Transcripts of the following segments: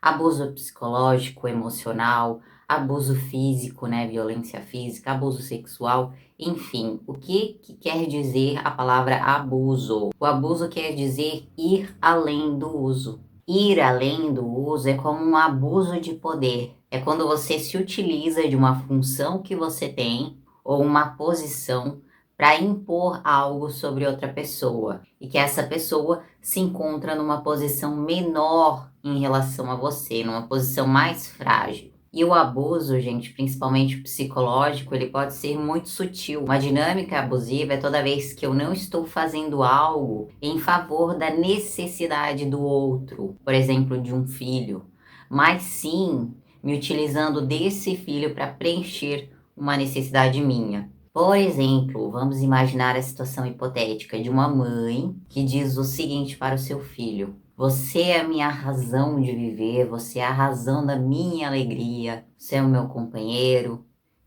Abuso psicológico, emocional, abuso físico, né, violência física, abuso sexual, enfim, o que quer dizer a palavra abuso? O abuso quer dizer ir além do uso. Ir além do uso é como um abuso de poder. É quando você se utiliza de uma função que você tem ou uma posição para impor algo sobre outra pessoa e que essa pessoa se encontra numa posição menor em relação a você, numa posição mais frágil. E o abuso, gente, principalmente o psicológico, ele pode ser muito sutil. Uma dinâmica abusiva é toda vez que eu não estou fazendo algo em favor da necessidade do outro, por exemplo, de um filho, mas sim me utilizando desse filho para preencher uma necessidade minha. Por exemplo, vamos imaginar a situação hipotética de uma mãe que diz o seguinte para o seu filho: Você é a minha razão de viver, você é a razão da minha alegria, você é o meu companheiro.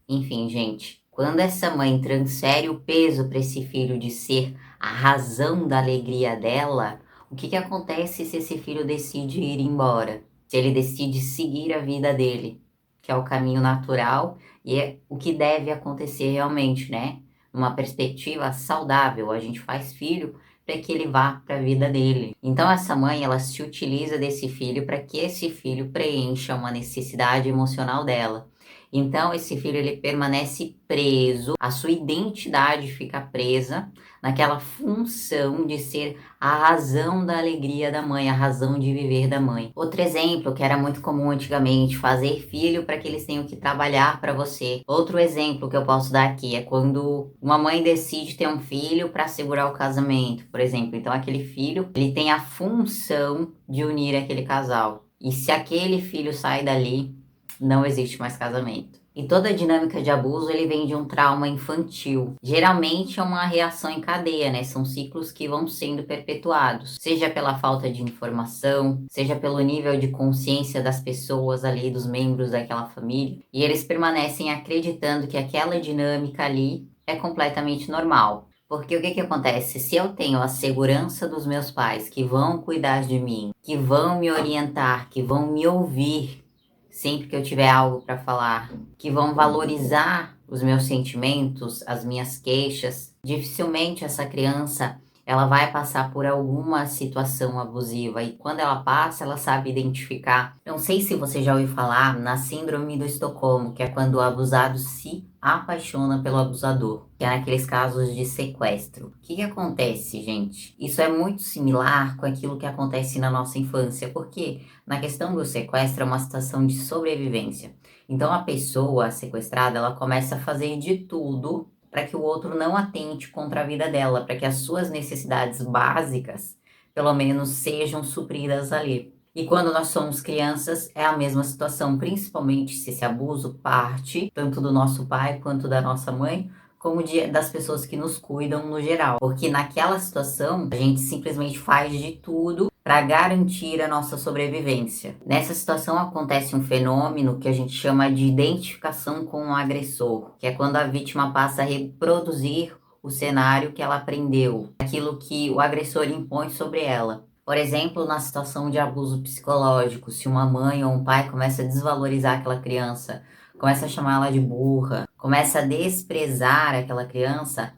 Enfim, gente, quando essa mãe transfere o peso para esse filho de ser a razão da alegria dela, o que acontece se esse filho decide ir embora? Se ele decide seguir a vida dele, que é o caminho natural e é o que deve acontecer realmente, né? Numa perspectiva saudável, a gente faz filho para que ele vá para a vida dele. Então essa mãe, ela se utiliza desse filho para que esse filho preencha uma necessidade emocional dela. Então esse filho ele permanece preso, a sua identidade fica presa naquela função de ser a razão da alegria da mãe, a razão de viver da mãe. Outro exemplo que era muito comum antigamente, fazer filho para que eles tenham que trabalhar para você. Outro exemplo que eu posso dar aqui é quando uma mãe decide ter um filho para assegurar o casamento, por exemplo. Então aquele filho, ele tem a função de unir aquele casal. E se aquele filho sai dali, não existe mais casamento. E toda a dinâmica de abuso, ele vem de um trauma infantil. Geralmente é uma reação em cadeia, né? São ciclos que vão sendo perpetuados. Seja pela falta de informação, seja pelo nível de consciência das pessoas ali, dos membros daquela família. E eles permanecem acreditando que aquela dinâmica ali é completamente normal. Porque o que acontece? Se eu tenho a segurança dos meus pais, que vão cuidar de mim, que vão me orientar, que vão me ouvir sempre que eu tiver algo para falar, que vão valorizar os meus sentimentos, as minhas queixas, dificilmente essa criança ela vai passar por alguma situação abusiva e quando ela passa, ela sabe identificar. Não sei se você já ouviu falar na síndrome do Estocolmo, que é quando o abusado se apaixona pelo abusador, que é naqueles casos de sequestro. O que acontece, gente? Isso é muito similar com aquilo que acontece na nossa infância, porque na questão do sequestro é uma situação de sobrevivência. Então a pessoa sequestrada, ela começa a fazer de tudo para que o outro não atente contra a vida dela, para que as suas necessidades básicas, pelo menos, sejam supridas ali. E quando nós somos crianças, é a mesma situação, principalmente se esse abuso parte tanto do nosso pai quanto da nossa mãe, como das pessoas que nos cuidam no geral. Porque naquela situação, a gente simplesmente faz de tudo para garantir a nossa sobrevivência. Nessa situação acontece um fenômeno que a gente chama de identificação com o agressor, que é quando a vítima passa a reproduzir o cenário que ela aprendeu, aquilo que o agressor impõe sobre ela. Por exemplo, na situação de abuso psicológico, se uma mãe ou um pai começa a desvalorizar aquela criança, começa a chamar ela de burra, começa a desprezar aquela criança,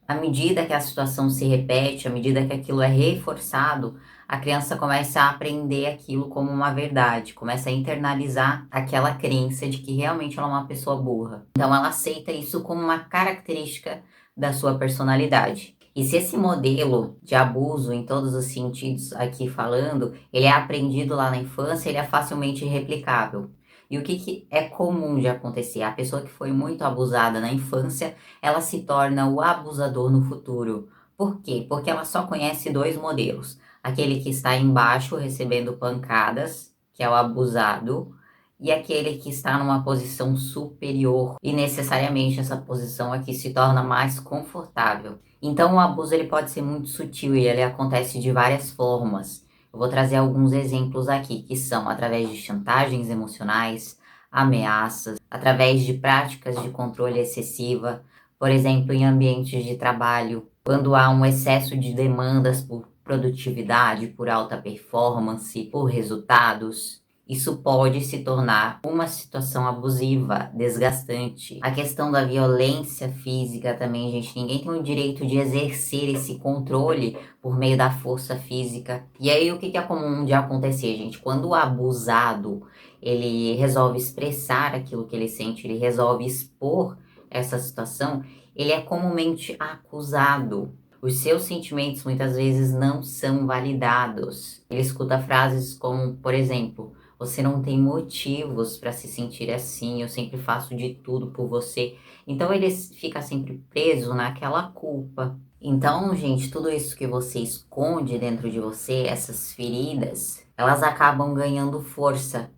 à medida que a situação se repete, à medida que aquilo é reforçado, a criança começa a aprender aquilo como uma verdade, começa a internalizar aquela crença de que realmente ela é uma pessoa burra. Então ela aceita isso como uma característica da sua personalidade. E se esse modelo de abuso, em todos os sentidos aqui falando, ele é aprendido lá na infância, ele é facilmente replicável. E o que é comum de acontecer? A pessoa que foi muito abusada na infância, ela se torna o abusador no futuro. Por quê? Porque ela só conhece dois modelos. Aquele que está embaixo recebendo pancadas, que é o abusado, e aquele que está numa posição superior. E necessariamente essa posição aqui se torna mais confortável. Então o abuso ele pode ser muito sutil e ele acontece de várias formas. Eu vou trazer alguns exemplos aqui, que são através de chantagens emocionais, ameaças, através de práticas de controle excessiva, por exemplo, em ambientes de trabalho, quando há um excesso de demandas por produtividade, por alta performance, por resultados. isso pode se tornar uma situação abusiva, desgastante. A questão da violência física também, gente, ninguém tem o direito de exercer esse controle por meio da força física. E aí o que é comum de acontecer, gente? Quando o abusado, ele resolve expressar aquilo que ele sente, ele resolve expor essa situação, ele é comumente acusado. Os seus sentimentos muitas vezes não são validados. Ele escuta frases como, por exemplo, você não tem motivos para se sentir assim, eu sempre faço de tudo por você. Então ele fica sempre preso naquela culpa. Então, gente, tudo isso que você esconde dentro de você, essas feridas, elas acabam ganhando força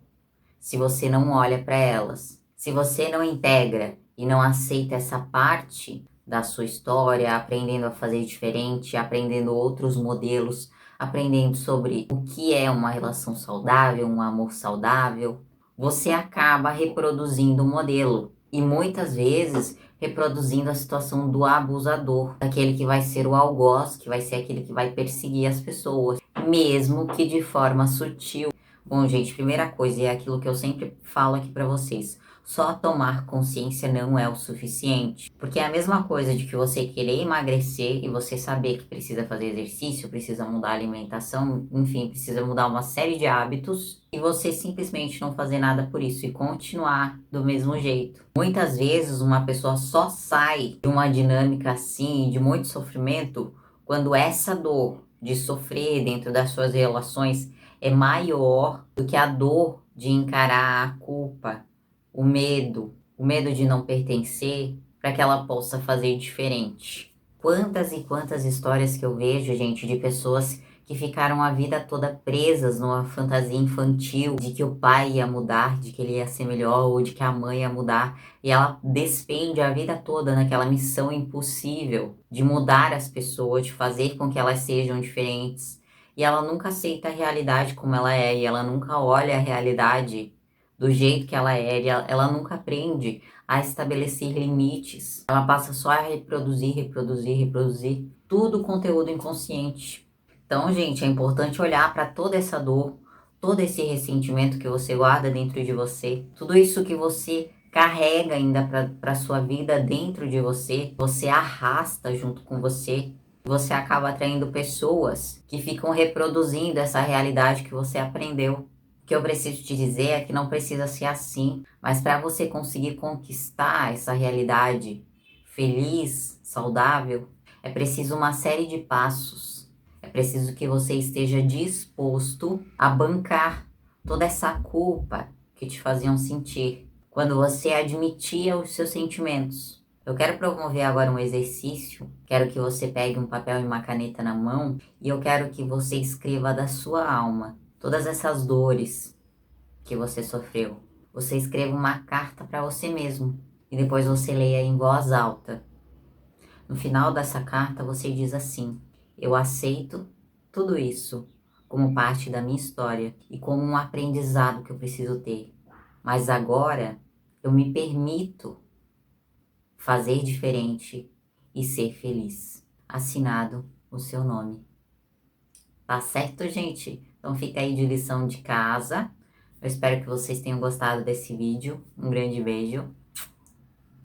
se você não olha para elas. Se você não integra e não aceita essa parte da sua história, aprendendo a fazer diferente, aprendendo outros modelos, aprendendo sobre o que é uma relação saudável, um amor saudável, você acaba reproduzindo o modelo e muitas vezes reproduzindo a situação do abusador, daquele que vai ser o algoz, que vai ser aquele que vai perseguir as pessoas, mesmo que de forma sutil. Bom, gente, primeira coisa, e é aquilo que eu sempre falo aqui pra vocês. Só tomar consciência não é o suficiente. Porque é a mesma coisa de que você querer emagrecer e você saber que precisa fazer exercício, precisa mudar a alimentação, enfim, precisa mudar uma série de hábitos e você simplesmente não fazer nada por isso e continuar do mesmo jeito. Muitas vezes uma pessoa só sai de uma dinâmica assim, de muito sofrimento, quando essa dor de sofrer dentro das suas relações é maior do que a dor de encarar a culpa, o medo de não pertencer, para que ela possa fazer diferente. Quantas e quantas histórias que eu vejo, gente, de pessoas que ficaram a vida toda presas numa fantasia infantil de que o pai ia mudar, de que ele ia ser melhor, ou de que a mãe ia mudar, e ela despende a vida toda naquela missão impossível de mudar as pessoas, de fazer com que elas sejam diferentes. E ela nunca aceita a realidade como ela é, e ela nunca olha a realidade do jeito que ela é, e ela nunca aprende a estabelecer limites. Ela passa só a reproduzir, reproduzir, reproduzir, tudo conteúdo inconsciente. Então, gente, é importante olhar para toda essa dor, todo esse ressentimento que você guarda dentro de você, tudo isso que você carrega ainda para sua vida dentro de você, você arrasta junto com você. Você acaba atraindo pessoas que ficam reproduzindo essa realidade que você aprendeu. O que eu preciso te dizer é que não precisa ser assim, mas para você conseguir conquistar essa realidade feliz, saudável, é preciso uma série de passos. É preciso que você esteja disposto a bancar toda essa culpa que te faziam sentir quando você admitia os seus sentimentos. Eu quero promover agora um exercício. Quero que você pegue um papel e uma caneta na mão e eu quero que você escreva da sua alma todas essas dores que você sofreu. Você escreva uma carta para você mesmo e depois você leia em voz alta. No final dessa carta você diz assim: eu aceito tudo isso como parte da minha história e como um aprendizado que eu preciso ter. Mas agora eu me permito fazer diferente e ser feliz. Assinado o seu nome. Tá certo, gente? Então fica aí de lição de casa. Eu espero que vocês tenham gostado desse vídeo. Um grande beijo